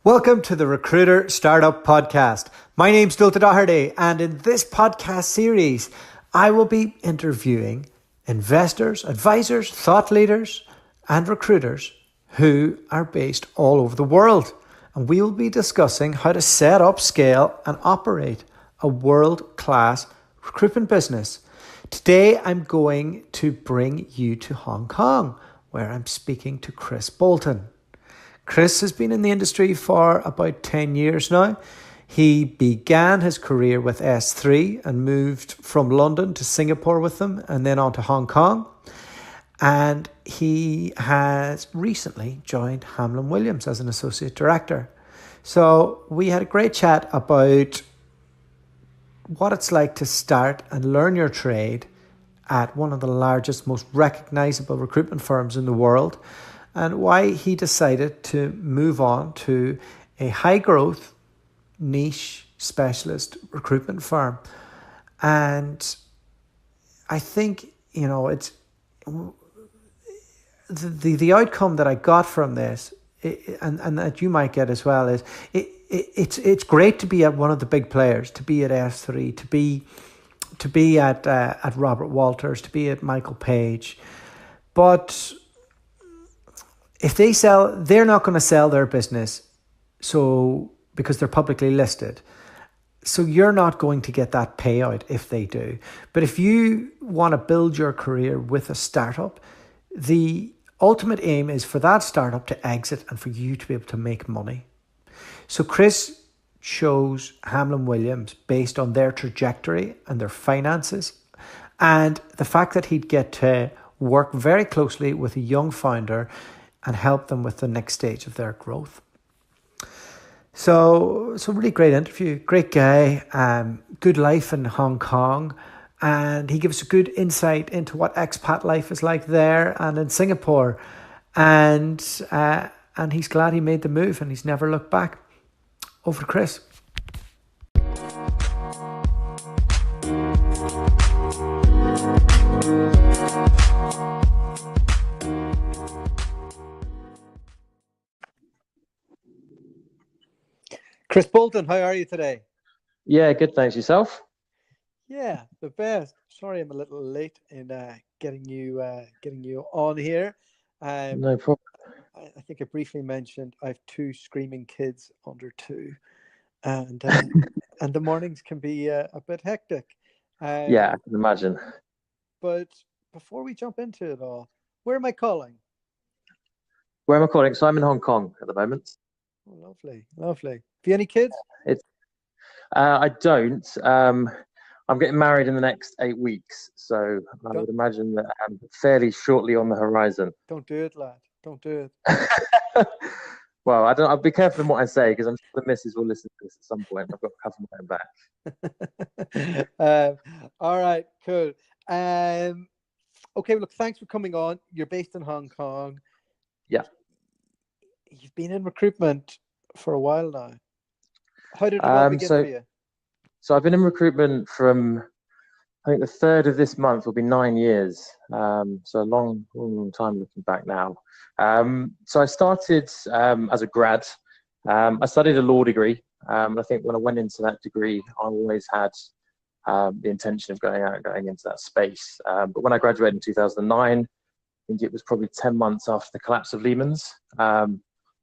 Welcome to the Recruiter Startup Podcast. My name's Dualta, and in this podcast series, I will be interviewing investors, advisors, thought leaders, and recruiters who are based all over the world. And we will be discussing how to set up, scale, and operate a world-class recruitment business. Today, I'm going to bring you to Hong Kong, where I'm speaking to Chris Bolton. Chris has been in the industry for about 10 years now. He began his career with S3 and moved from London to Singapore with them and then on to Hong Kong. And he has recently joined Hamlyn Williams as an associate director. So we had a great chat about what it's like to start and learn your trade at one of the largest, most recognizable recruitment firms in the world, and why he decided to move on to a high-growth, niche, specialist recruitment firm. And I think, it's the outcome that I got from this, and that you might get as well, is it's great to be at one of the big players, to be at S3, to be at Robert Walters, to be at Michael Page, but if they sell, they're not going to sell their business because they're publicly listed. So you're not going to get that payout if they do. But if you want to build your career with a startup, the ultimate aim is for that startup to exit and for you to be able to make money. So Chris chose Hamlyn Williams based on their trajectory and their finances, and the fact that he'd get to work very closely with a young founder and help them with the next stage of their growth. So really great interview, great guy, good life in Hong Kong, and he gives a good insight into what expat life is like there and in Singapore, and he's glad he made the move and he's never looked back. Over to Chris. Chris Bolton, how are you today? Yeah, good. Thanks. Yourself? Yeah, the best. Sorry, I'm a little late in getting you on here. No problem. I think I briefly mentioned I have two screaming kids under 2, and and the mornings can be a bit hectic. Yeah, I can imagine. But before we jump into it all, where am I calling? Where am I calling? So I'm in Hong Kong at the moment. Oh, lovely, lovely. Have you any kids? I don't. I'm getting married in the next 8 weeks, so I would imagine that I'm fairly shortly on the horizon. Don't do it, lad. Don't do it. Well, I'll be careful in what I say because I'm sure the missus will listen to this at some point. I've got to cover my own back. All right, cool. Okay, look, thanks for coming on. You're based in Hong Kong. Yeah. You've been in recruitment for a while now. How did it all begin for you? So I've been in recruitment from, I think the 3rd of this month will be 9 years. So a long time looking back now. So I started as a grad. I studied a law degree. I think when I went into that degree, I always had the intention of going into that space. But when I graduated in 2009, I think it was probably 10 months after the collapse of Lehman's.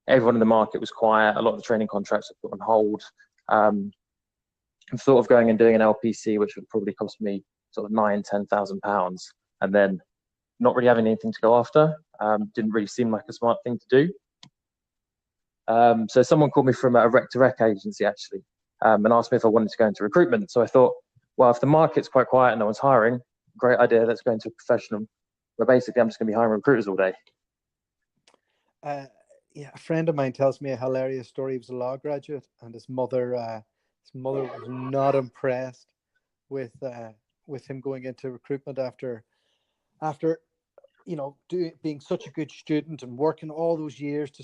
Everyone in the market was quiet. A lot of the training contracts were put on hold. I thought of going and doing an LPC, which would probably cost me sort of £9,000-10,000, and then not really having anything to go after. Didn't really seem like a smart thing to do. So someone called me from a rec-to-rec agency actually, and asked me if I wanted to go into recruitment. So I thought, well, if the market's quite quiet and no one's hiring, great idea. Let's go into a professional where basically I'm just going to be hiring recruiters all day. Yeah, a friend of mine tells me a hilarious story. He was a law graduate, and his mother was not impressed with him going into recruitment after being such a good student and working all those years to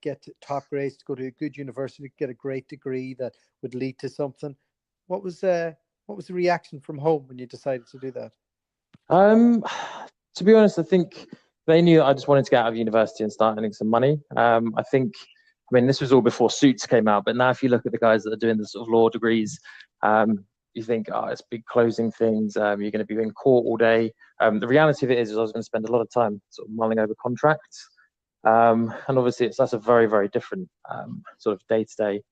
get to top grades, to go to a good university, to get a great degree that would lead to something. What was the reaction from home when you decided to do that? To be honest, I think they knew that I just wanted to get out of university and start earning some money. I think I mean, this was all before Suits came out, but now if you look at the guys that are doing the sort of law degrees, you think, oh, it's big closing things. You're going to be in court all day. The reality of it is I was going to spend a lot of time sort of mulling over contracts. And obviously, that's a very, very different sort of day-to-day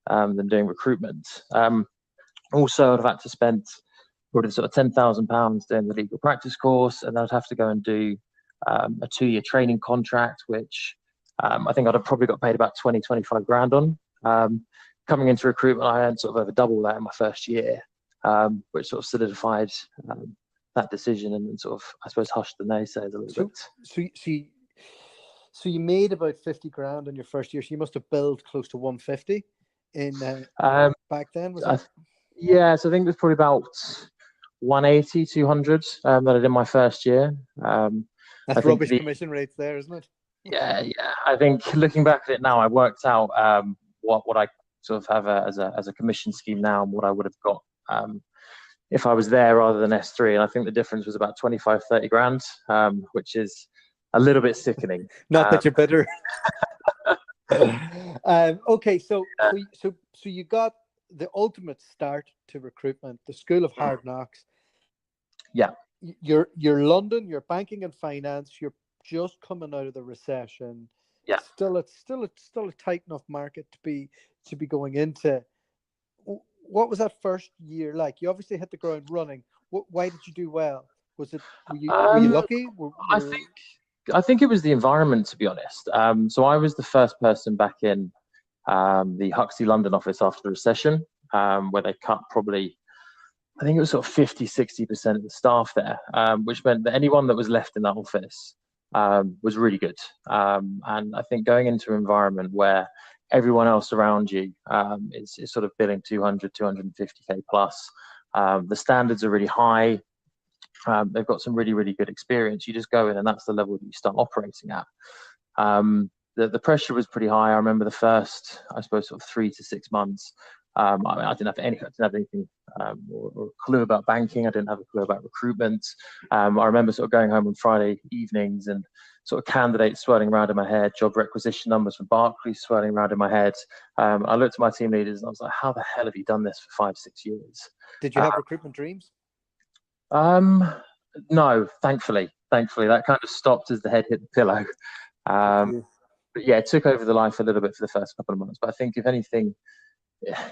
than doing recruitment. Also, I'd have had to spend probably sort of £10,000 doing the legal practice course, and then I'd have to go and do a 2-year training contract, which I think I'd have probably got paid about 25 grand on. Coming into recruitment, I earned sort of over double that in my first year, which sort of solidified that decision and sort of, I suppose, hushed the naysayers a little bit. So you made about 50 grand in your first year. So you must have billed close to 150 in back then, was it? Yeah, so I think it was probably about 180, 200 that I did my first year. That's rubbish commission rates there, isn't it? Yeah. I think looking back at it now, I worked out what I sort of have as a commission scheme now and what I would have got if I was there rather than S3. And I think the difference was about 25, 30 grand, which is a little bit sickening. Not that you're bitter. Okay, so you got the ultimate start to recruitment, the School of Hard Knocks. Yeah. You're London, you're banking and finance, you're just coming out of the recession. Yeah. Still a tight enough market to be going into. What was that first year like? You obviously hit the ground running. Why did you do well? Were you lucky? I think it was the environment, to be honest. So I was the first person back in the Huxley London office after the recession, where they cut probably, I think it was sort of 50, 60% of the staff there, which meant that anyone that was left in that office was really good. And I think going into an environment where everyone else around you is sort of billing 200, 250k plus, the standards are really high. They've got some really, really good experience. You just go in and that's the level that you start operating at. The pressure was pretty high. I remember the first, I suppose, sort of 3 to 6 months. I didn't have anything or a clue about banking. I didn't have a clue about recruitment. I remember sort of going home on Friday evenings and sort of candidates swirling around in my head, job requisition numbers from Barclays swirling around in my head. I looked at my team leaders and I was like, how the hell have you done this for 5-6 years? Did you have recruitment dreams? No, thankfully. That kind of stopped as the head hit the pillow. But yeah, it took over the life a little bit for the first couple of months. But I think if anything,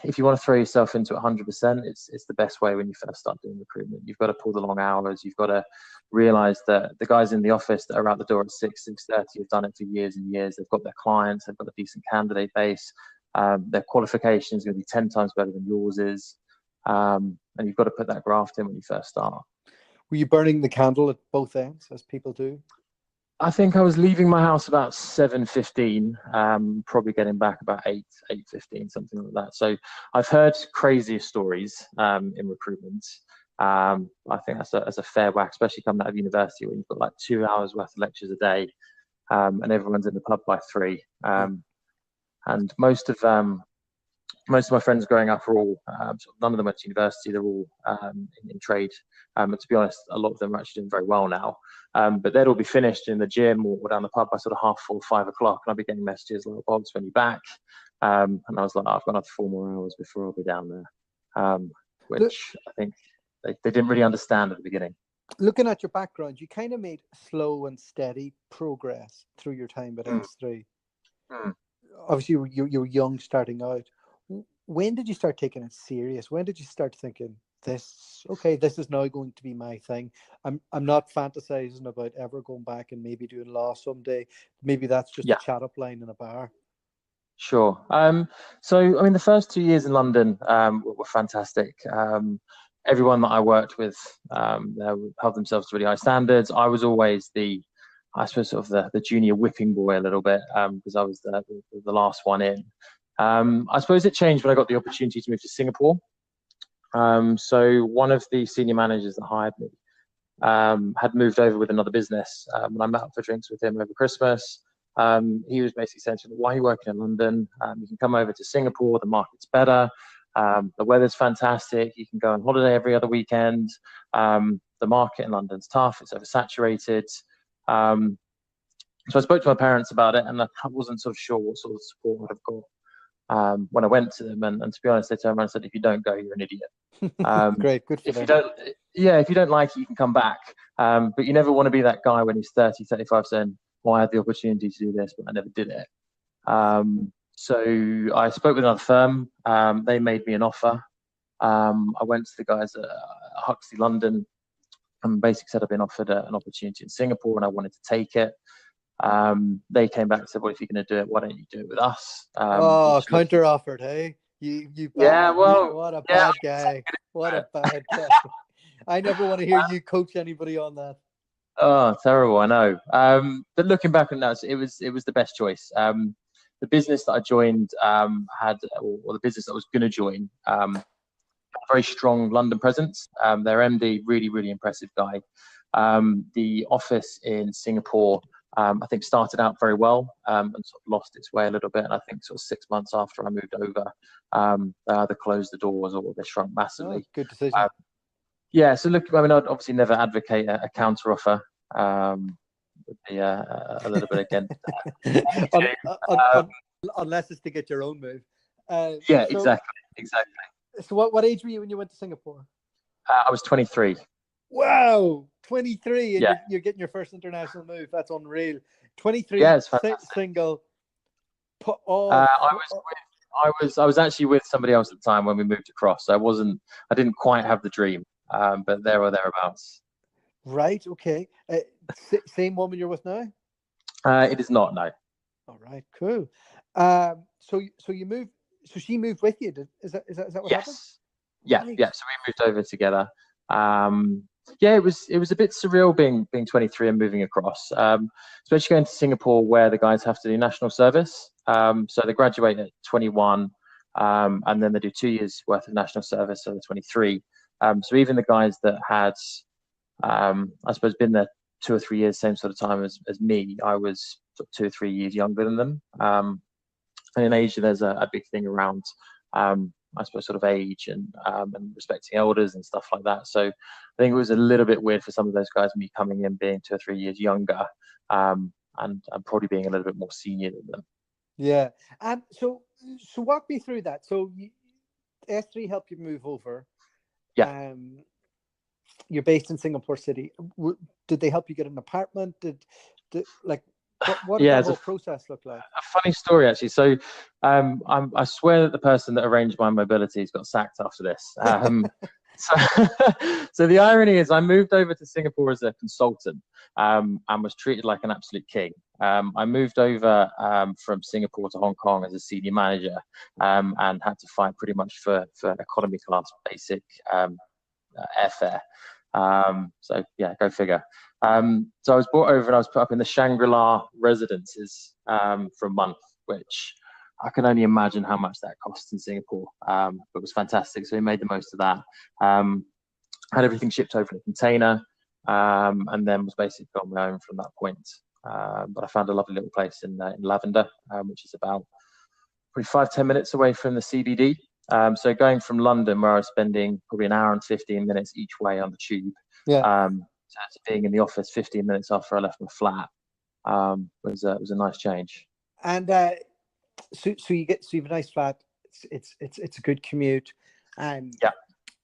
if you want to throw yourself into 100%, it's the best way when you first start doing recruitment. You've got to pull the long hours. You've got to realize that the guys in the office that are out the door at 6:30 have done it for years and years. They've got their clients. They've got a decent candidate base. Their qualification is going to be 10 times better than yours is. And you've got to put that graft in when you first start. Were you burning the candle at both ends, as people do? I think I was leaving my house about 7:15, probably getting back about 8:15, something like that. So I've heard crazier stories in recruitment. I think that's a fair whack, especially coming out of university when you've got like 2 hours worth of lectures a day, and everyone's in the pub by 3. And most of my friends growing up are all, none of them went to university, they're all in trade. And to be honest, a lot of them are actually doing very well now. But they'd all be finished in the gym or down the pub by sort of 4:30, 5 o'clock. And I'd be getting messages like, Bobs, when you're back? And I was like, I've got another 4 more hours before I'll be down there. Which I think they didn't really understand at the beginning. Looking at your background, you kind of made slow and steady progress through your time at S3. Obviously, you were young starting out. When did you start taking it serious? When did you start thinking, this is now going to be my thing? I'm not fantasizing about ever going back and maybe doing law someday. Maybe that's just a chat up line in a bar. Sure. So, I mean, the first 2 years in London were fantastic. Everyone that I worked with held themselves to really high standards. I was always I suppose, sort of the junior whipping boy a little bit because I was the last one in. I suppose it changed when I got the opportunity to move to Singapore. So one of the senior managers that hired me had moved over with another business. When I met up for drinks with him over Christmas, he was basically saying to me, why are you working in London? You can come over to Singapore, the market's better, the weather's fantastic, you can go on holiday every other weekend. The market in London's tough, it's oversaturated. So I spoke to my parents about it, and I wasn't sort of sure what sort of support I'd have got when I went to them. And to be honest, they turned around and said, "If you don't go, you're an idiot." Great, good for if them. you don't, yeah, if you don't like it, you can come back. But you never want to be that guy when he's 30, 35 saying, "Well, I had the opportunity to do this, but I never did it." So I spoke with another firm. They made me an offer. I went to the guys at Huxley London and basically said I've been offered an opportunity in Singapore and I wanted to take it. They came back and said, "Well, if you're going to do it, why don't you do it with us?" Counter offered, hey? You yeah, well, what a yeah, bad guy. What a bad guy. I never want to hear you coach anybody on that. Oh, terrible! I know. But looking back on that, it was the best choice. The business that I joined or the business that I was going to join, had a very strong London presence. Their MD, really, really impressive guy. The office in Singapore, I think, started out very well and sort of lost its way a little bit. And I think sort of 6 months after I moved over, they either closed the doors or they shrunk massively. Oh, good decision. Yeah, so look, I mean, I'd obviously never advocate a counter offer. Would be a little bit against that. Unless it's to get your own move. Yeah, exactly. So what age were you when you went to Singapore? I was 23. Wow, 23, and Yeah. you're getting your first international move. That's unreal. 23, Yeah, it's fantastic. single. I was actually with somebody else at the time when we moved across. So I didn't quite have the dream, but there or thereabouts. Right. Okay. Same woman you're with now? It is not, no. All right. Cool. So you moved. So she moved with you. Is that what happened? Yeah. Right. Yeah. So we moved over together. Yeah, it was a bit surreal being 23 and moving across, especially going to Singapore where the guys have to do national service. So they graduate at 21, and then they do 2 years worth of national service, so they're 23. So even the guys that had, I suppose, been there 2 or 3 years, same sort of time as me, I was sort of 2 or 3 years younger than them. And in Asia, there's a big thing around, I suppose, sort of age and respecting elders and stuff like that. So I think it was a little bit weird for some of those guys, me coming in being 2 or 3 years younger, and probably being a little bit more senior than them. Yeah. And so walk me through that. So S3 helped you move over. Yeah. You're based in Singapore City. Did they help you get an apartment? What did that whole process look like? A funny story, actually. So I swear that the person that arranged my mobility has got sacked after this. So the irony is I moved over to Singapore as a consultant and was treated like an absolute king. I moved over from Singapore to Hong Kong as a senior manager and had to fight pretty much for economy class basic airfare. So yeah, go figure. So I was brought over and I was put up in the Shangri-La residences for a month, which I can only imagine how much that costs in Singapore, but it was fantastic. So we made the most of that. Had everything shipped over in a container, and then was basically on my own from that point. But I found a lovely little place in Lavender, which is about probably 5-10 minutes away from the CBD. So going from London, where I was spending probably an hour and 15 minutes each way on the tube, to being in the office 15 minutes after I left my flat, was a nice change. And so you have a nice flat. It's a good commute. And yeah.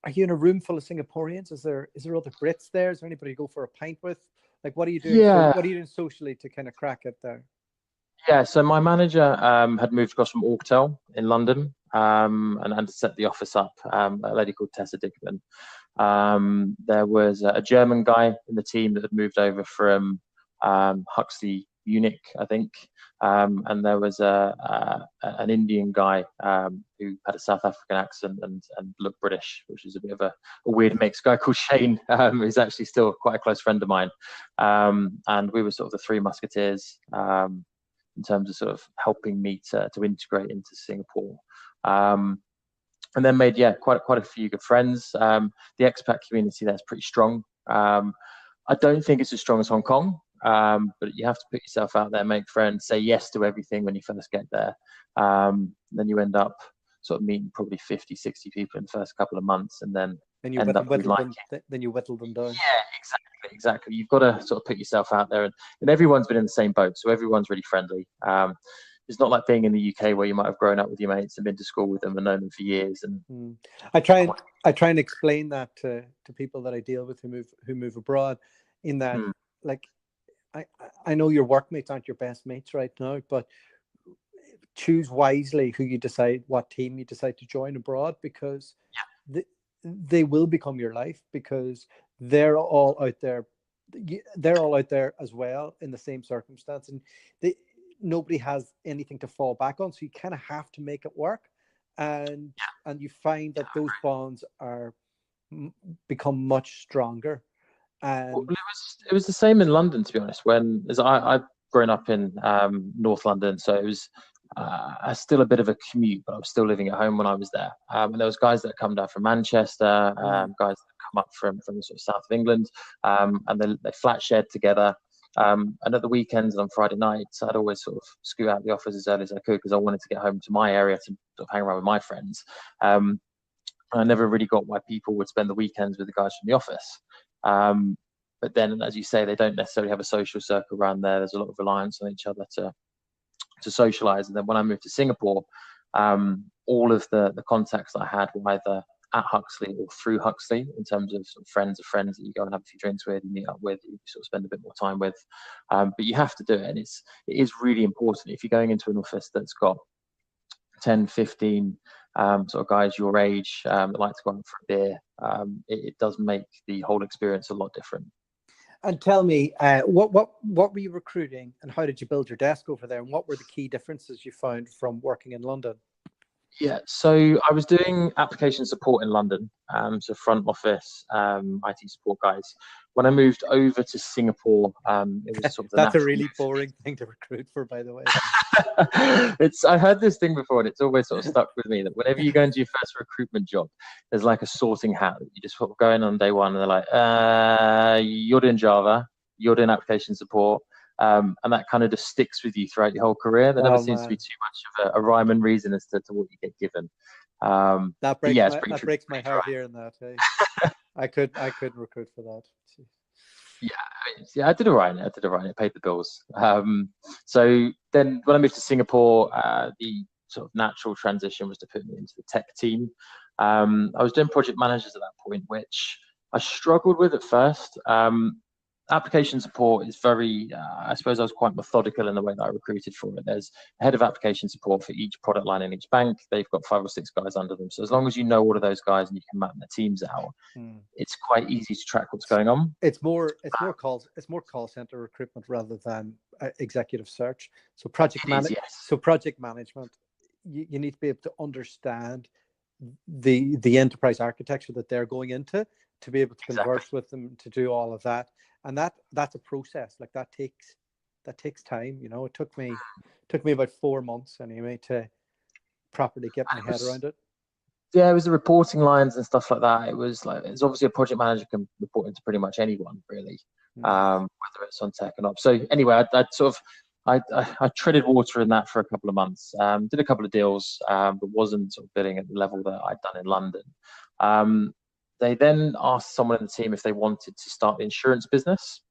Are you in a room full of Singaporeans? Is there other Brits there? Is there anybody to go for a pint with? Like, what are you doing? Yeah. What are you doing socially to kind of crack it there? Yeah, so my manager had moved across from Orktel in London and set the office up, a lady called Tessa Dickman. There was a German guy in the team that had moved over from Huxley, Munich, I think. And there was an Indian guy who had a South African accent and looked British, which is a bit of a weird mix. A guy called Shane, who's actually still quite a close friend of mine. And we were sort of the three musketeers in terms of sort of helping me to integrate into Singapore. And then made, quite a few good friends. The expat community there is pretty strong. I don't think it's as strong as Hong Kong, but you have to put yourself out there, make friends, say yes to everything when you first get there. Then you end up sort of meeting probably 50, 60 people in the first couple of months, and then you whittle them down. Yeah, Exactly. You've got to sort of put yourself out there, and everyone's been in the same boat, so everyone's really friendly. It's not like being in the UK where you might have grown up with your mates and been to school with them and known them for years. And I try and explain that to people that I deal with who move abroad, in that like I know your workmates aren't your best mates right now, but choose wisely who you decide, what team you decide to join abroad, because they will become your life, because they're all out there. They're all out there as well in the same circumstance, and nobody has anything to fall back on. So you kind of have to make it work, and you find that those bonds are become much stronger. And well, it was the same in London, to be honest. As I've grown up in North London, so it was still a bit of a commute, but I was still living at home when I was there. And there was guys that come down from Manchester, guys that come up from the sort of south of England, and they flat shared together. And at the weekends and on Friday nights, I'd always sort of scoot out the office as early as I could, because I wanted to get home to my area to sort of hang around with my friends. I never really got why people would spend the weekends with the guys from the office. But then, as you say, they don't necessarily have a social circle around there. There's a lot of reliance on each other to socialize. And then when I moved to Singapore, all of the contacts that I had were either at Huxley or through Huxley, in terms of, sort of friends that you go and have a few drinks with, you meet up with, you sort of spend a bit more time with. But you have to do it, and it is really important. If you're going into an office that's got 10, 15 sort of guys your age that like to go out for a beer, it does make the whole experience a lot different. And tell me, what were you recruiting, and how did you build your desk over there, and what were the key differences you found from working in London? Yeah, so I was doing application support in London, so front office, IT support guys. When I moved over to Singapore, it was sort of that's a really boring thing to recruit for, by the way. I heard this thing before, and it's always sort of stuck with me, that whenever you go into your first recruitment job, there's like a sorting hat that you just sort of go in on day one, and they're like, you're doing Java, you're doing application support. And that kind of just sticks with you throughout your whole career. There never seems to be too much of a rhyme and reason as to what you get given. That breaks my heart hearing that. I couldn't recruit for that. Yeah, I did all right. It paid the bills. So then when I moved to Singapore, the sort of natural transition was to put me into the tech team. I was doing project managers at that point, which I struggled with at first. Application support is very, I suppose I was quite methodical in the way that I recruited for it. There's a head of application support for each product line in each bank. They've got 5 or 6 guys under them. So as long as you know all of those guys and you can map their teams out, it's quite easy to track what's going on. It's more call center recruitment rather than executive search. So project management, you need to be able to understand the enterprise architecture that they're going into, to be able to converse with them, to do all of that. And that's a process. Like that takes time. You know, it took me about 4 months anyway to properly get my head around it. Yeah, it was the reporting lines and stuff like that. It's obviously a project manager can report into pretty much anyone, really, whether it's on tech or not. So anyway, I treaded water in that for a couple of months. Did a couple of deals, but wasn't sort of bidding at the level that I'd done in London. They then asked someone in the team if they wanted to start the insurance business,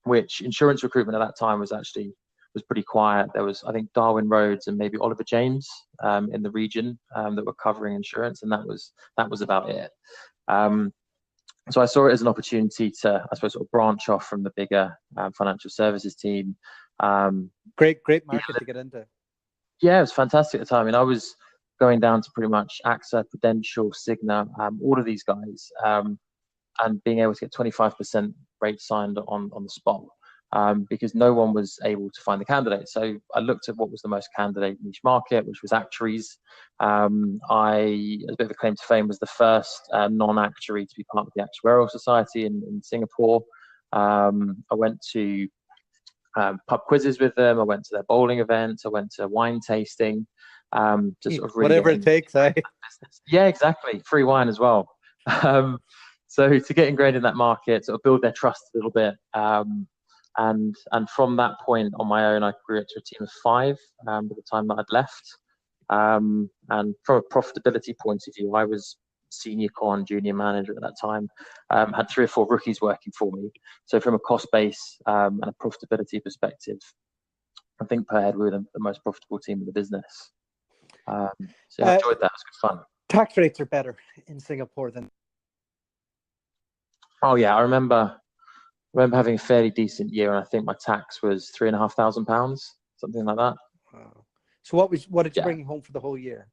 which insurance recruitment at that time was pretty quiet. There was, I think, Darwin Rhodes and maybe Oliver James in the region that were covering insurance, and that was about it. So I saw it as an opportunity to, I suppose, sort of branch off from the bigger financial services team. Great market to get into. Yeah, it was fantastic at the time. I mean, I was going down to pretty much AXA, Prudential, Cigna, all of these guys, and being able to get 25% rate signed on the spot, because no one was able to find the candidate. So I looked at what was the most candidate niche market, which was actuaries. As a bit of a claim to fame, was the first non-actuary to be part of the Actuarial Society in Singapore. I went to pub quizzes with them. I went to their bowling events. I went to wine tasting. To sort of really whatever it takes, eh? Yeah, exactly. Free wine as well. So to get ingrained in that market, sort of build their trust a little bit. And from that point on my own, I grew it to a team of 5 by the time that I'd left. And from a profitability point of view, I was senior con, junior manager at that time. Had 3 or 4 rookies working for me. So from a cost base and a profitability perspective, I think per head we were the most profitable team in the business. So yeah, I enjoyed that. It was good fun. Tax rates are better in Singapore than. Oh yeah, I remember having a fairly decent year, and I think my tax was £3,500, something like that. Wow. So what did you bring home for the whole year?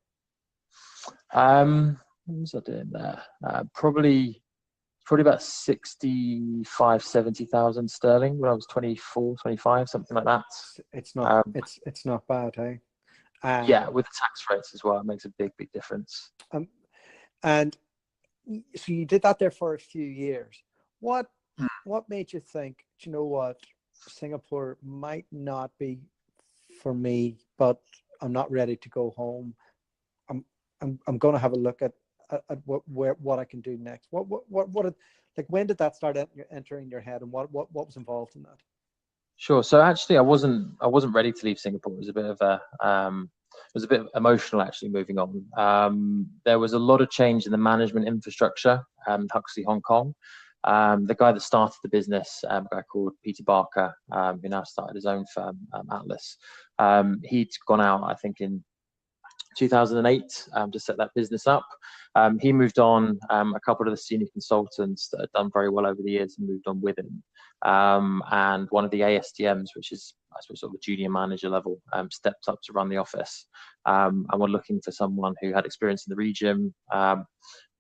What was I doing there? Probably about 65,000-70,000 sterling when I was 24, 25, something like that. It's not it's not bad, hey? Yeah, with the tax rates as well, it makes a big difference. And so you did that there for a few years. What made you think, do you know what, Singapore might not be for me, but I'm not ready to go home. I'm going to have a look at what I can do next. When did that start entering your head, and what was involved in that? Sure. So actually, I wasn't ready to leave Singapore. It was a bit emotional actually moving on. There was a lot of change in the management infrastructure. Huxley Hong Kong. The guy that started the business, a guy called Peter Barker, who now started his own firm, Atlas. He'd gone out, I think, in 2008 to set that business up. He moved on. A couple of the senior consultants that had done very well over the years and moved on with him. And one of the ASTMs, which is, I suppose, sort of a junior manager level, stepped up to run the office. And we're looking for someone who had experience in the region,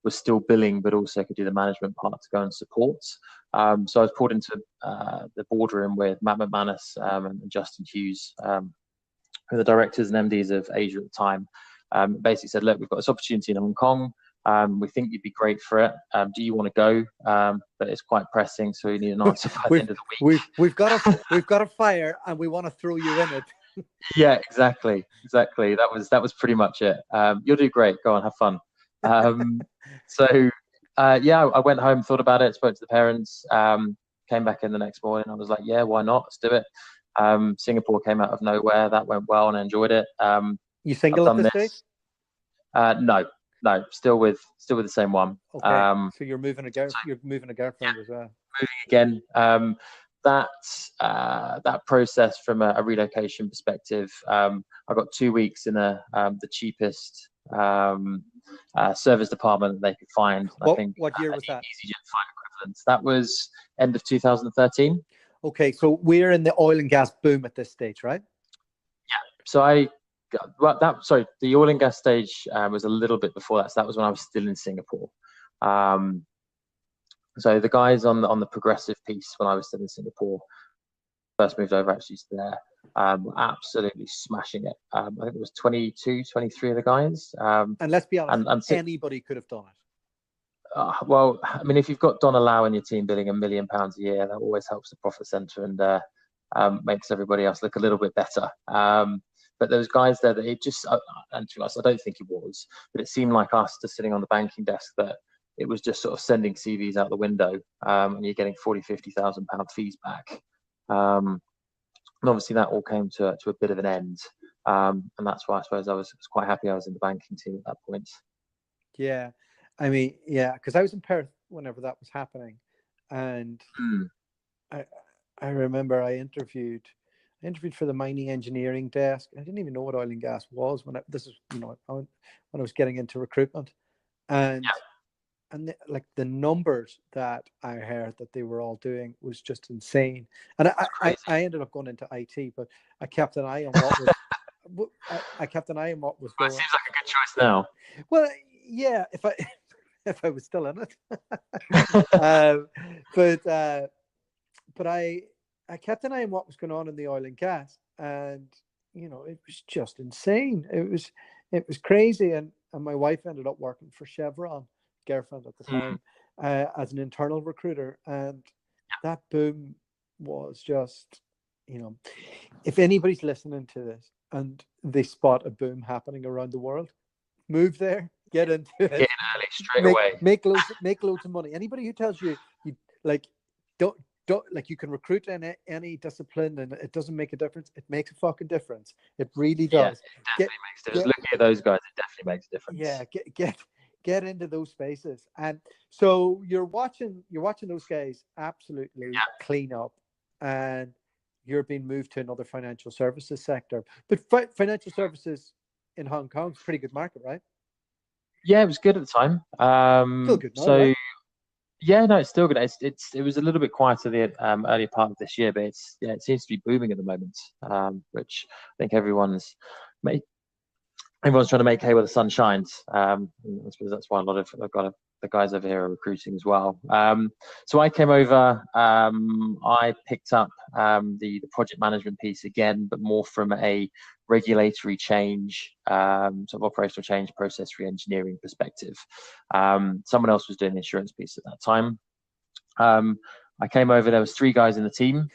was still billing, but also could do the management part to go and support. So I was pulled into the boardroom with Matt McManus and Justin Hughes, who are the directors and MDs of Asia at the time. Basically said, look, we've got this opportunity in Hong Kong. We think you'd be great for it. Do you want to go? But it's quite pressing, so you need an answer by the end of the week. We've got a fire, and we want to throw you in it. Yeah, exactly. That was pretty much it. You'll do great. Go on, have fun. I went home, thought about it, spoke to the parents, came back in the next morning. I was like, yeah, why not? Let's do it. Singapore came out of nowhere. That went well, and I enjoyed it. You single at this stage? No, still with the same one. Okay. So you're moving a girlfriend as well. Moving again. That process from a relocation perspective, I got 2 weeks in the cheapest service department that they could find. What year was that? EasyJet flight equivalents. That was end of 2013. Okay, so we're in the oil and gas boom at this stage, right? Yeah. So the oil and gas stage was a little bit before that. So that was when I was still in Singapore. So the guys on the progressive piece when I was still in Singapore, first moved over actually to there, were absolutely smashing it. I think it was 22, 23 of the guys. And let's be honest, anybody could have done it. Well, I mean, if you've got Donna Lau in your team billing £1 million a year, that always helps the profit center and makes everybody else look a little bit better. But those guys there that it just, and to us, I don't think it was, but it seemed like us just sitting on the banking desk that it was just sort of sending CVs out the window, and you're getting £40,000-50,000 fees back. And obviously that all came to a bit of an end. And that's why I suppose I was quite happy I was in the banking team at that point. Yeah. I mean, yeah, because I was in Perth whenever that was happening. And I remember I interviewed for the mining engineering desk. I didn't even know what oil and gas was when I was getting into recruitment. And the numbers that I heard that they were all doing was just insane. And I ended up going into IT, but I kept an eye on what was going. It seems like a good choice now. Well, yeah, if I was still in it. But I kept an eye on what was going on in the oil and gas, and it was just insane. It was crazy, and my wife ended up working for Chevron, girlfriend at the time, as an internal recruiter, and that boom was just, if anybody's listening to this and they spot a boom happening around the world, move there, get into it, get in early, straight away, make loads of money. Anybody who tells you don't you can recruit in any discipline and it doesn't make a difference, it makes a fucking difference. It really does. Yeah, it definitely makes a difference. Looking at those guys, it definitely makes a difference. Yeah, get into those spaces. And so you're watching those guys absolutely clean up, and you're being moved to another financial services sector. But financial services in Hong Kong is a pretty good market, right? Yeah, it was good at the time. Still good now, So right? yeah, no, it's still good. It was a little bit quieter the earlier part of this year, but it seems to be booming at the moment, which I think everyone's trying to make hay where the sun shines. I suppose that's why the guys over here are recruiting as well. So I came over. I picked up the project management piece again, but more from a regulatory change, sort of operational change, process re-engineering perspective. Someone else was doing the insurance piece at that time. I came over. There was 3 guys in the team.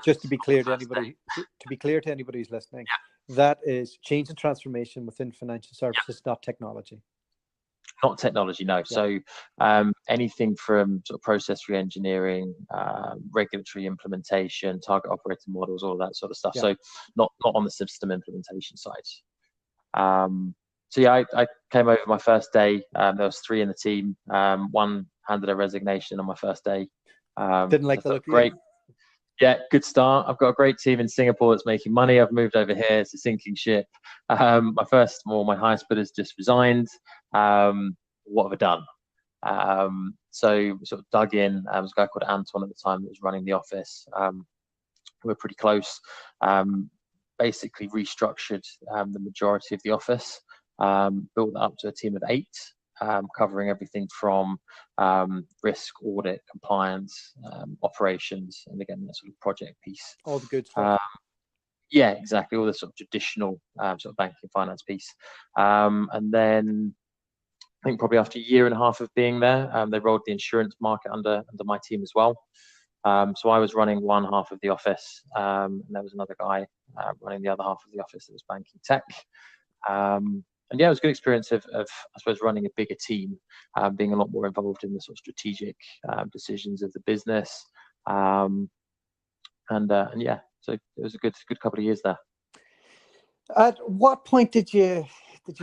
Just to be clear to anybody, who's listening, that is change and transformation within financial services, not technology. Not technology, no. Yeah. So anything from sort of process re-engineering, regulatory implementation, target operating models, all of that sort of stuff. Yeah. So not on the system implementation side. So yeah, I came over my first day. There was 3 in the team. One handed a resignation on my first day. Didn't like the look. Great. Yeah, good start. I've got a great team in Singapore that's making money. I've moved over here. It's a sinking ship. My highest bidder's just resigned. What have I done? So we sort of dug in. There was a guy called Anton at the time that was running the office. We were pretty close. Basically restructured the majority of the office. Built that up to a team of 8. Covering everything from risk, audit, compliance, operations, and again that sort of project piece. All the good stuff. Yeah, exactly. All the sort of traditional sort of banking finance piece. And then I think probably after a year and a half of being there, they rolled the insurance market under my team as well. So I was running one half of the office, and there was another guy running the other half of the office that was banking tech. And yeah, it was a good experience of I suppose running a bigger team, being a lot more involved in the sort of strategic decisions of the business, and yeah, so it was a good couple of years there. At what point did you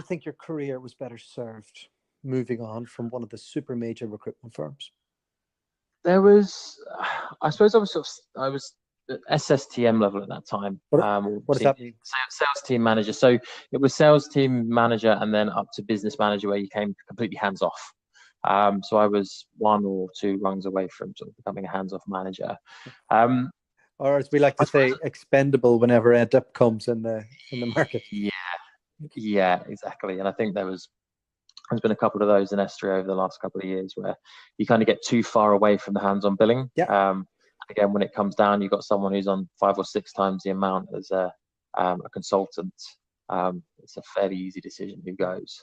think your career was better served moving on from one of the super major recruitment firms? There was, I suppose, I was SSTM level at that time. What does that mean? Sales team manager. So it was sales team manager and then up to business manager, where you came completely hands off. So I was 1 or 2 rungs away from sort of becoming a hands-off manager. Or as we like to say, expendable whenever a dip comes in the market. Yeah, exactly. And I think there's been a couple of those in S3 over the last couple of years where you kind of get too far away from the hands-on billing. Yeah. Again, when it comes down, you've got someone who's on 5 or 6 times the amount as a consultant. It's a fairly easy decision who goes.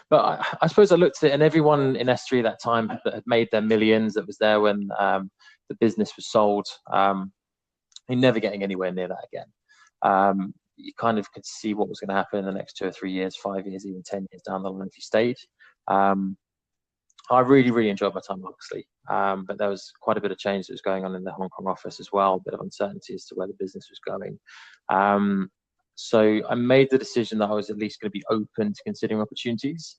But I suppose I looked at it, and everyone in S3 at that time that had made their millions, that was there when the business was sold, you're never getting anywhere near that again. You kind of could see what was going to happen in the next 2 or 3 years, 5 years, even 10 years down the line if you stayed. I really, really enjoyed my time, obviously, but there was quite a bit of change that was going on in the Hong Kong office as well, a bit of uncertainty as to where the business was going. So I made the decision that I was at least going to be open to considering opportunities.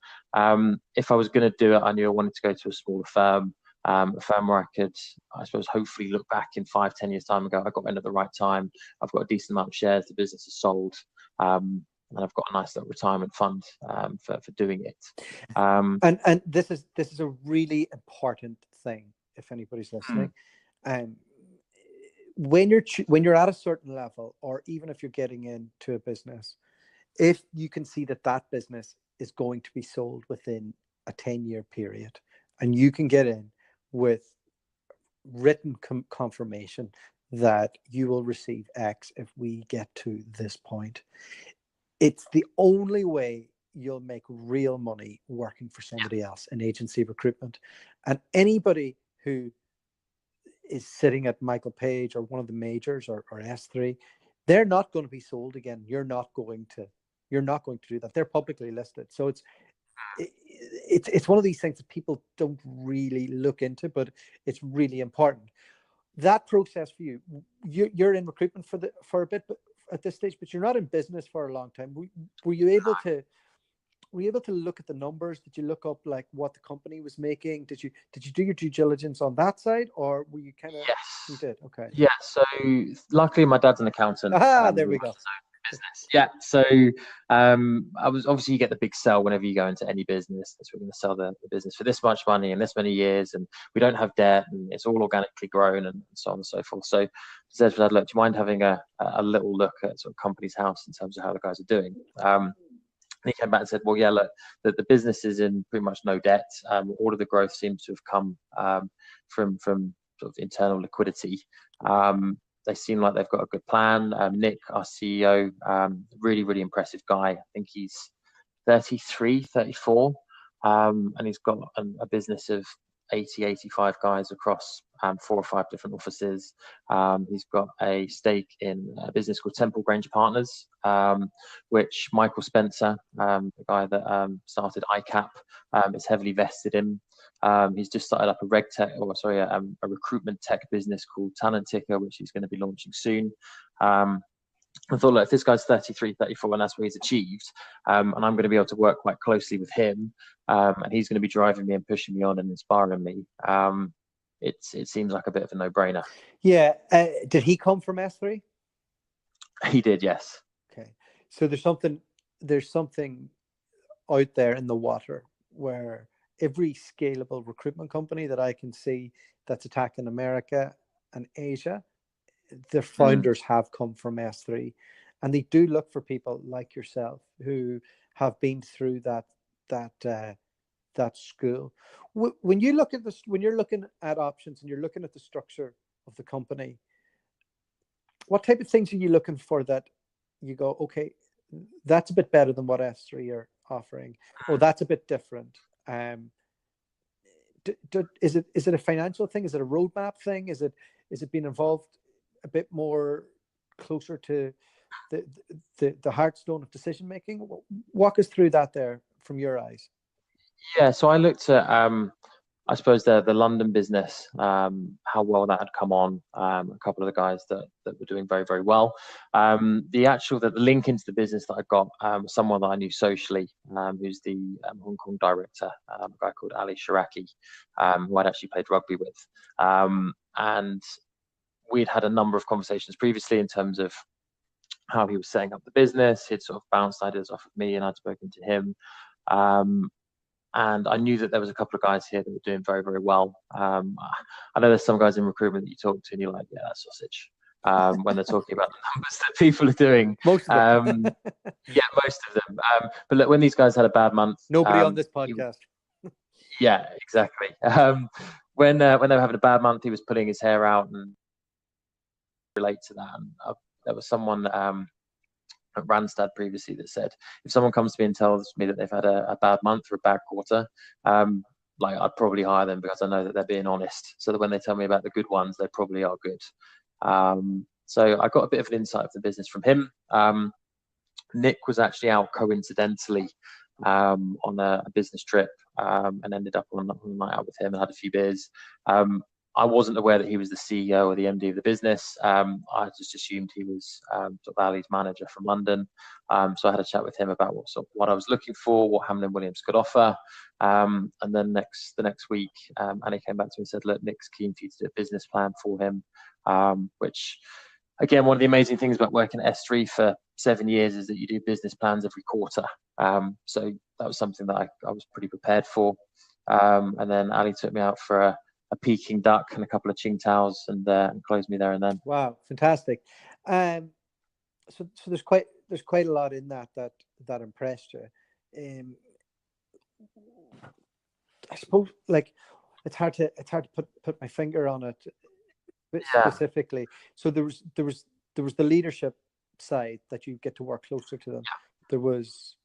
If I was going to do it, I knew I wanted to go to a smaller firm, a firm where I could, I suppose, hopefully look back in 5, 10 years time and go, I got in at the right time. I've got a decent amount of shares. The business is sold. And I've got a nice little retirement fund for doing it. And this is a really important thing if anybody's listening. When you're at a certain level, or even if you're getting into a business, if you can see that business is going to be sold within a 10-year period, and you can get in with written confirmation that you will receive X if we get to this point, it's the only way you'll make real money working for somebody else in agency recruitment. And anybody who is sitting at Michael Page or one of the majors or S3, they're not going to be sold again. You're not going to do that. They're publicly listed. So it's one of these things that people don't really look into, but it's really important. That process for you, you're in recruitment for a bit, but at this stage, but you're not in business for a long time. Were you able to were you able to look at the numbers? Did you look up like what the company was making? Did you do your due diligence on that side, or were you kind of? Yes. You did. Okay. Yeah. So luckily, my dad's an accountant. There we go. Business. Yeah. So I was obviously, you get the big sell whenever you go into any business. That's, we're going to sell the business for this much money in this many years, and we don't have debt, and it's all organically grown, and so on and so forth. So I said, Dad, look, do you mind having a little look at sort of company's house in terms of how the guys are doing? And he came back and said, well, yeah, look, the business is in pretty much no debt. All of the growth seems to have come from sort of internal liquidity. They seem like they've got a good plan. Nick, our CEO, really, really impressive guy. I think he's 33, 34, and he's got a business of 80, 85 guys across 4 or 5 different offices. He's got a stake in a business called Temple Grange Partners, which Michael Spencer, the guy that started ICAP, is heavily vested in. He's just started up a a recruitment tech business called Talent Ticker, which he's going to be launching soon. I thought, look, if this guy's 33, 34, and that's what he's achieved, and I'm going to be able to work quite closely with him, and he's going to be driving me and pushing me on and inspiring me, it seems like a bit of a no-brainer. Yeah. Did he come from S3? He did, yes. Okay. So there's something out there in the water where every scalable recruitment company that I can see that's attacking America and Asia, their founders have come from S3, and they do look for people like yourself who have been through that school. When you look at this, when you're looking at options and you're looking at the structure of the company, what type of things are you looking for that you go, okay, that's a bit better than what S3 are offering, or that's a bit different? Is it a financial thing? Is it a roadmap thing? Is it being involved a bit more closer to the heartstone of decision making? Walk us through that there from your eyes. Yeah, so I looked at I suppose the London business, how well that had come on, a couple of the guys that were doing very, very well. The link into the business that I got, someone that I knew socially, who's the Hong Kong director, a guy called Ali Sharaki, who I'd actually played rugby with. And we'd had a number of conversations previously in terms of how he was setting up the business. He'd sort of bounced ideas off of me, and I'd spoken to him. And I knew that there was a couple of guys here that were doing very, very well. I know there's some guys in recruitment that you talk to and you're like, yeah, that's sausage. When they're talking about the numbers that people are doing. Most of them. Yeah, most of them. But look, when these guys had a bad month. Nobody on this podcast. Yeah, exactly. When they were having a bad month, he was pulling his hair out and relate to that. And there was someone at Randstad previously that said, if someone comes to me and tells me that they've had a bad month or a bad quarter, like I'd probably hire them because I know that they're being honest. So that when they tell me about the good ones, they probably are good. So I got a bit of an insight of the business from him. Nick was actually out coincidentally on a business trip and ended up on a night out with him and had a few beers. I wasn't aware that he was the CEO or the MD of the business. I just assumed he was sort of Ali's manager from London. So I had a chat with him about what I was looking for, what Hamlyn Williams could offer. And then the next week, Ali came back to me and said, look, Nick's keen for you to do a business plan for him, which, again, one of the amazing things about working at S3 for 7 years is that you do business plans every quarter. So that was something that I was pretty prepared for. And then Ali took me out for a Peking duck and a couple of Qingtaos and closed me there and then. Wow, fantastic. So there's quite a lot in that impressed you. I suppose like it's hard to put my finger on it specifically. So there was the leadership side that you get to work closer to them. There was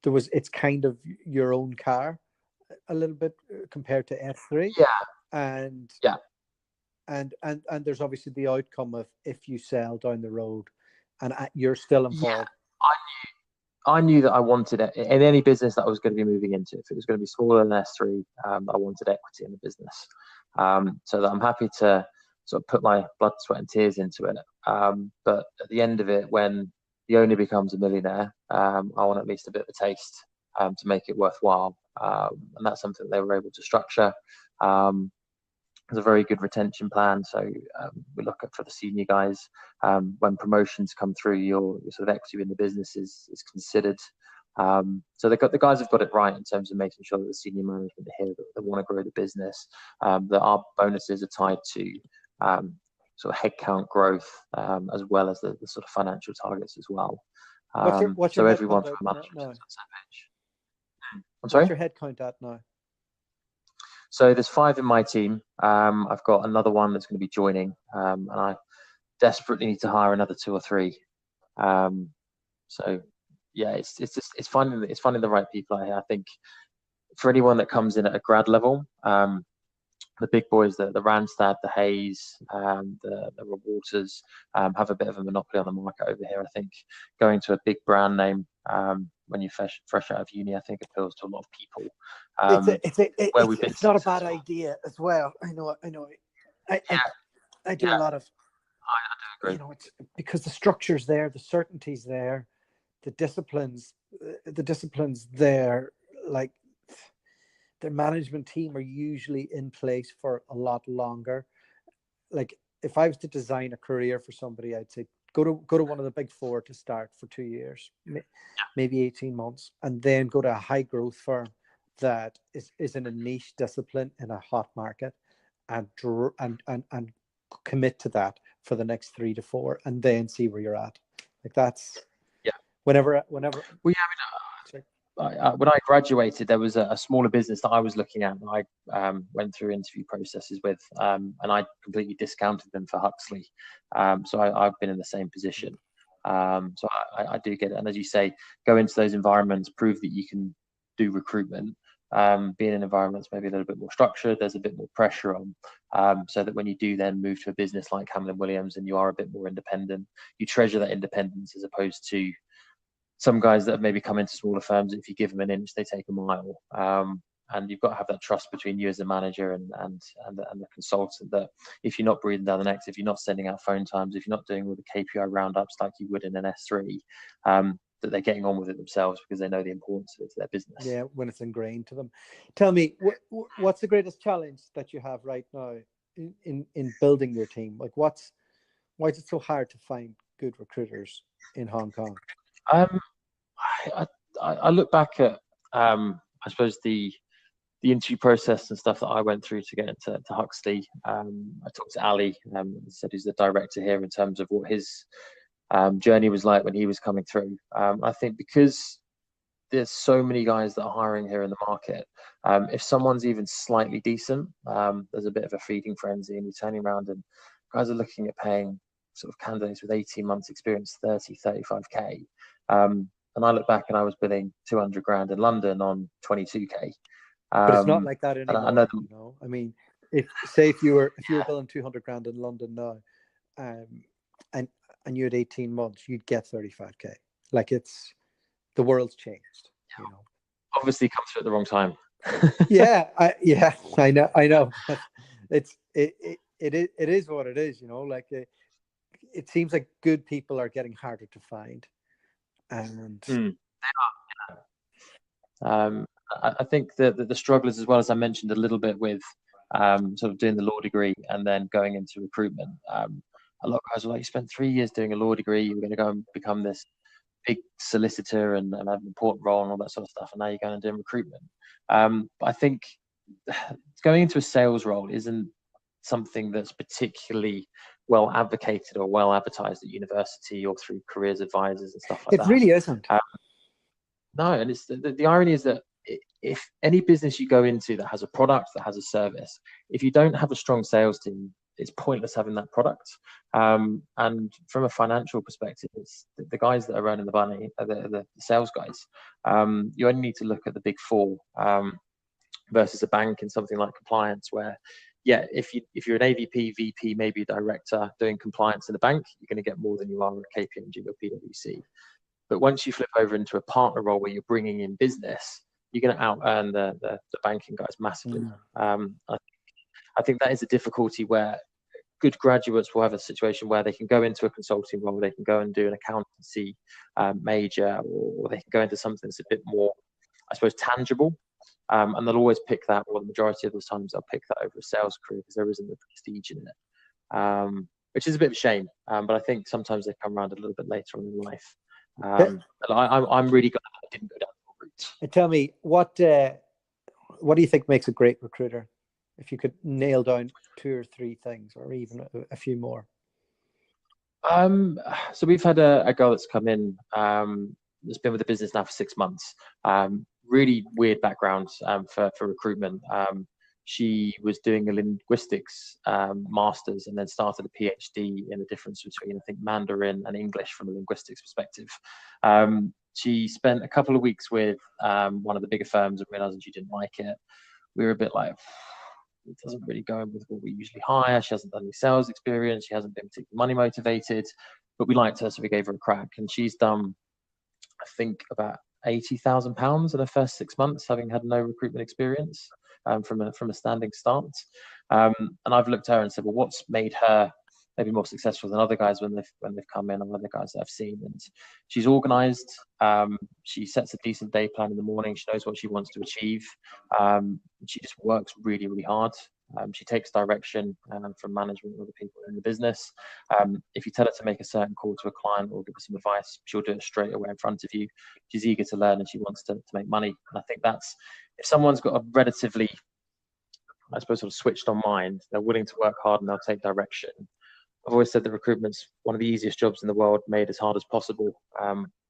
it's kind of your own car a little bit compared to S3. And there's obviously the outcome of if you sell down the road and you're still involved. I knew that I wanted it in any business that I was going to be moving into. If it was going to be smaller than S3, I wanted equity in the business. So that I'm happy to sort of put my blood, sweat and tears into it. But at the end of it, when the owner becomes a millionaire, I want at least a bit of a taste. to make it worthwhile. And that's something they were able to structure. There's a very good retention plan. So we look at for the senior guys, when promotions come through, your sort of equity in the business is considered. So the guys have got it right in terms of making sure that the senior management are here that want to grow the business, that our bonuses are tied to sort of headcount growth, as well as the sort of financial targets as well. What's so your everyone headcount from at management is now? on the same page. I'm sorry? What's your headcount at now? So there's 5 in my team. I've got another one that's going to be joining, and I desperately need to hire another 2 or 3. So yeah, it's finding the right people out here. I think for anyone that comes in at a grad level, the big boys, the Randstad, the Hayes, the Waters, have a bit of a monopoly on the market over here. I think going to a big brand name when you're fresh out of uni, I think appeals to a lot of people. It's not a bad idea as well. I know. I do a lot of. I do agree. You know, it's because the structure's there, the certainty's there, the disciplines there. Like their management team are usually in place for a lot longer. Like if I was to design a career for somebody, I'd say go to one of the big 4 to start for 2 years, maybe 18 months, and then go to a high growth firm that is in a niche discipline in a hot market, and commit to that for the next 3 to 4, and then see where you're at. Like that's whenever. Well, yeah, when I graduated, there was a smaller business that I was looking at that I went through interview processes with, and I completely discounted them for Huxley. So I've been in the same position. So I do get it. And as you say, go into those environments, prove that you can do recruitment, be in environments maybe a little bit more structured, there's a bit more pressure on, so that when you do then move to a business like Hamlyn Williams and you are a bit more independent, you treasure that independence, as opposed to some guys that have maybe come into smaller firms. If you give them an inch, they take a mile. And you've got to have that trust between you as a manager and the consultant, that if you're not breathing down the necks, if you're not sending out phone times, if you're not doing all the KPI roundups like you would in an S3, that they're getting on with it themselves because they know the importance of it to their business. Yeah, when it's ingrained to them. Tell me, what's the greatest challenge that you have right now in building your team? Like why is it so hard to find good recruiters in Hong Kong? I look back at I suppose the interview process and stuff that I went through to get into Huxley. I talked to Ali, said he's the director here, in terms of what his journey was like when he was coming through. I think because there's so many guys that are hiring here in the market, if someone's even slightly decent, there's a bit of a feeding frenzy, and you're turning around and guys are looking at paying sort of candidates with 18 months experience 35k. And I look back and I was billing 200 grand in London on 22k. But it's not like that anymore. I know you know, I mean, if you were billing 200 grand in London now, and you had 18 months, you'd get 35k. Like the world's changed. You know, obviously come through at the wrong time. I know. It is what it is. You know, like it seems like good people are getting harder to find, and they are. I think that the struggle is, as well as I mentioned a little bit with sort of doing the law degree and then going into recruitment. A lot of guys are like, you spent 3 years doing a law degree, you're going to go and become this big solicitor and have an important role and all that sort of stuff, and now you're going and doing recruitment. But I think going into a sales role isn't something that's particularly well advocated or well advertised at university or through careers advisors and stuff like that. It really isn't. No, and it's the irony is that if any business you go into that has a product, that has a service, if you don't have a strong sales team, it's pointless having that product. And from a financial perspective, it's the guys that are earning the money are the sales guys. You only need to look at the big 4 versus a bank in something like compliance, where if you're an AVP, VP, maybe a director doing compliance in a bank, you're going to get more than you are a KPMG or PwC. But once you flip over into a partner role where you're bringing in business, you're going to out-earn the banking guys massively. I think that is a difficulty where good graduates will have a situation where they can go into a consulting role, they can go and do an accountancy major, or they can go into something that's a bit more I suppose, tangible. And they'll always pick that, or the majority of the times they'll pick that over a sales career because there isn't the prestige in it, which is a bit of a shame. But I think sometimes they come around a little bit later on in life. And I'm really glad I didn't go down that route. And tell me, what do you think makes a great recruiter? If you could nail down 2 or 3 things, or even a few more. So we've had a girl that's come in, that's been with the business now for 6 months. Really weird background for recruitment. She was doing a linguistics master's and then started a PhD in the difference between, I think, Mandarin and English from a linguistics perspective. She spent a couple of weeks with one of the bigger firms and realizing she didn't like it. We were a bit like, it doesn't really go in with what we usually hire. She hasn't done any sales experience. She hasn't been particularly money motivated, but we liked her, so we gave her a crack. And she's done, I think, about £80,000 in her first 6 months, having had no recruitment experience from a standing start. And I've looked at her and said, well, what's made her maybe more successful than other guys when they've come in, or other guys that I've seen? And she's organised. She sets a decent day plan in the morning. She knows what she wants to achieve. She just works really, really hard. She takes direction from management and other people in the business. If you tell her to make a certain call to a client or give her some advice, she'll do it straight away in front of you. She's eager to learn and she wants to make money. And I think that's, if someone's got a relatively, I suppose, sort of switched on mind, they're willing to work hard and they'll take direction. I've always said that recruitment's one of the easiest jobs in the world, made as hard as possible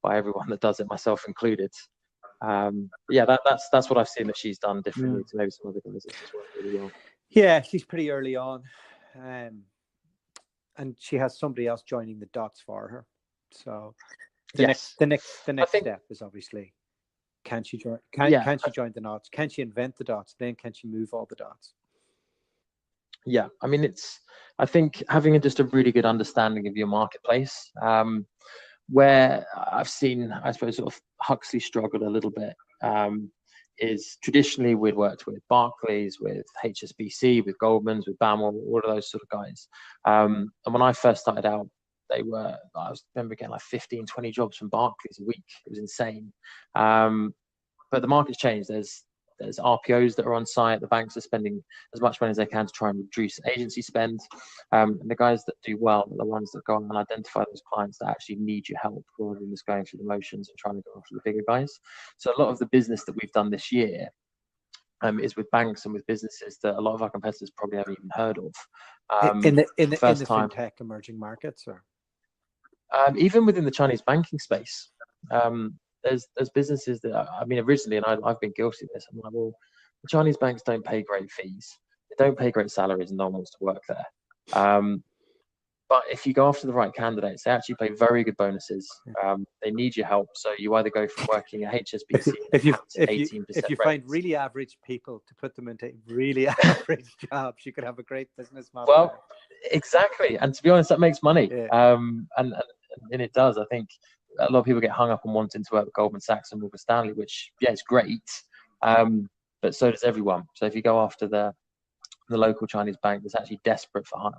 by everyone that does it, myself included. Yeah, that's what I've seen that she's done differently to maybe some other guys that just work really well. Yeah, she's pretty early on, and she has somebody else joining the dots for her. So the next step is obviously, can she join? Can she join the dots? Can she invent the dots? Then can she move all the dots? Yeah, I mean, I think having just a really good understanding of your marketplace, where I've seen, I suppose, sort of Huxley struggle a little bit, is traditionally we'd worked with Barclays, with HSBC, with Goldman's, with BAM, all of those sort of guys. And when I first started out, I remember getting like 15, 20 jobs from Barclays a week. It was insane. But the market's changed. There's RPOs that are on site. The banks are spending as much money as they can to try and reduce agency spend. And the guys that do well are the ones that go on and identify those clients that actually need your help, rather than just going through the motions and trying to go after the bigger guys. So a lot of the business that we've done this year is with banks and with businesses that a lot of our competitors probably haven't even heard of. In the fintech emerging markets, or even within the Chinese banking space. There's businesses that, I mean, originally, and I've been guilty of this, I'm like, well, the Chinese banks don't pay great fees. They don't pay great salaries, and no one wants to work there. But if you go after the right candidates, they actually pay very good bonuses. They need your help. So you either go from working at HSBC if you find really average people to put them into really average jobs, you could have a great business model. Well, exactly. And to be honest, that makes money. Yeah. And it does. I think a lot of people get hung up on wanting to work with Goldman Sachs and Morgan Stanley, which, yeah, it's great. But so does everyone. So if you go after the local Chinese bank that's actually desperate for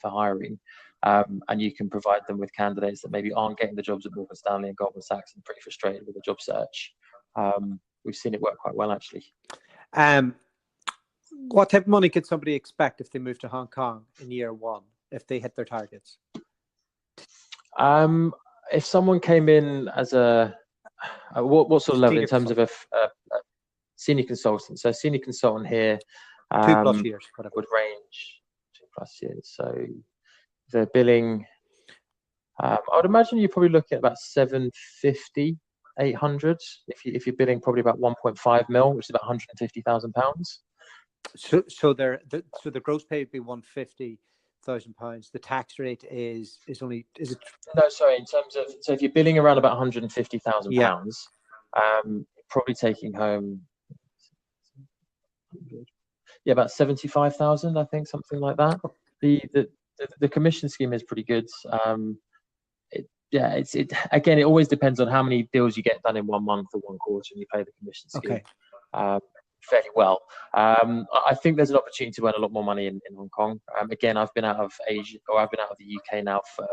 hiring, and you can provide them with candidates that maybe aren't getting the jobs at Morgan Stanley and Goldman Sachs and pretty frustrated with the job search, we've seen it work quite well, actually. What type of money could somebody expect if they move to Hong Kong in year 1, if they hit their targets? If someone came in as what sort of level in terms of a senior consultant? So a senior consultant here 2+ years, whatever, would range 2+ years. So the billing, I would imagine you're probably looking at about 750, 800. If you're billing probably about 1.5 mil, which is about £150,000. So the gross pay would be £150,000. The tax rate is it? No, sorry. In terms of, so if you're billing around about £150,000, probably taking home, about 75,000, I think, something like that. The commission scheme is pretty good. Again, it always depends on how many deals you get done in 1 month or 1 quarter, and you pay the commission scheme. Okay. Fairly well. I think there's an opportunity to earn a lot more money in Hong Kong. Again, I've been out of Asia, or I've been out of the UK now for,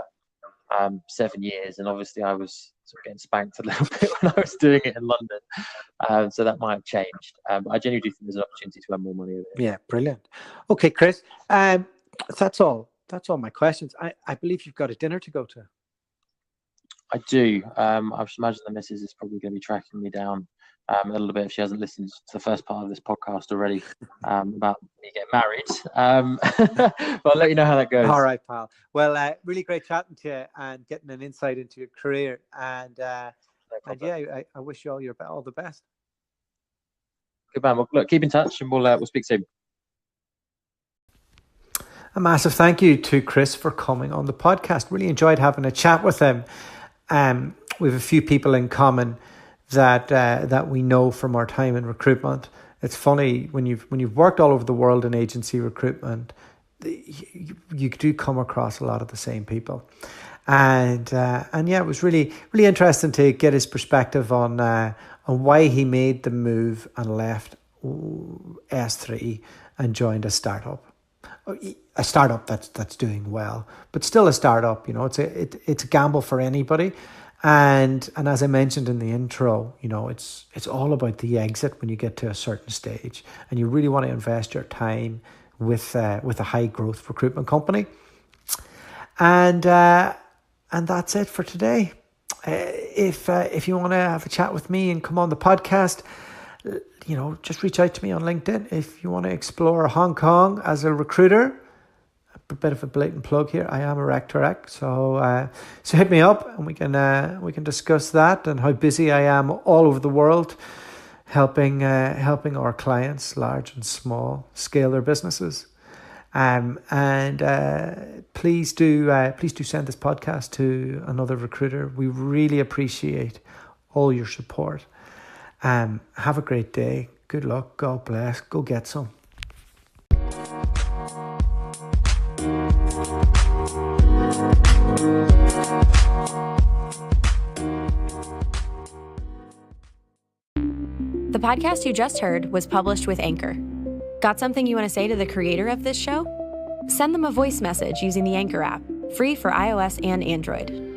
7 years, and obviously I was sort of getting spanked a little bit when I was doing it in London, so that might have changed. But I genuinely do think there's an opportunity to earn more money over here. Yeah, brilliant. Okay, Chris, that's all. That's all my questions. I believe you've got a dinner to go to. I do. I should imagine the missus is probably going to be tracking me down a little bit if she hasn't listened to the first part of this podcast already about me getting married. But I'll let you know how that goes. All right, pal. Well, really great chatting to you and getting an insight into your career. And yeah, I wish you all the best. Good man. Well, look, keep in touch, and we'll speak soon. A massive thank you to Chris for coming on the podcast. Really enjoyed having a chat with him. We have a few people in common that we know from our time in recruitment. It's funny when you've worked all over the world in agency recruitment, you do come across a lot of the same people, and yeah, it was really interesting to get his perspective on why he made the move and left S3 and joined a startup. A startup that's doing well, but still a startup. You know, it's a gamble for anybody, and as I mentioned in the intro, you know, it's all about the exit when you get to a certain stage, and you really want to invest your time with a high growth recruitment company, and that's it for today. If you want to have a chat with me and come on the podcast, you know, just reach out to me on LinkedIn. If you want to explore Hong Kong as a recruiter, a bit of a blatant plug here, I am a Rec-to-Rec, so hit me up and we can discuss that and how busy I am all over the world, helping our clients, large and small, scale their businesses. And please do send this podcast to another recruiter. We really appreciate all your support. Have a great day. Good luck. God bless. Go get some. The podcast you just heard was published with Anchor. Got something you want to say to the creator of this show? Send them a voice message using the Anchor app, free for iOS and Android.